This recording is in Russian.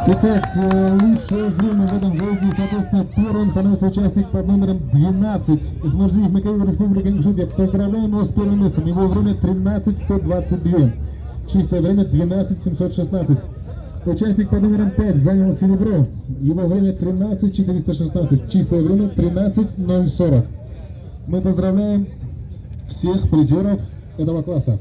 Итак, лучшее время в этом заезде, соответственно, первым становится участник под номером 12 из Мождиев Макаева, Республика Ингушетия. Поздравляем его с первым местом. Его время 13:122. Чистое время 12:716. Участник под номером 5 занял серебро. Его время 13:416. Чистое время 13:040. Мы поздравляем всех призеров этого класса.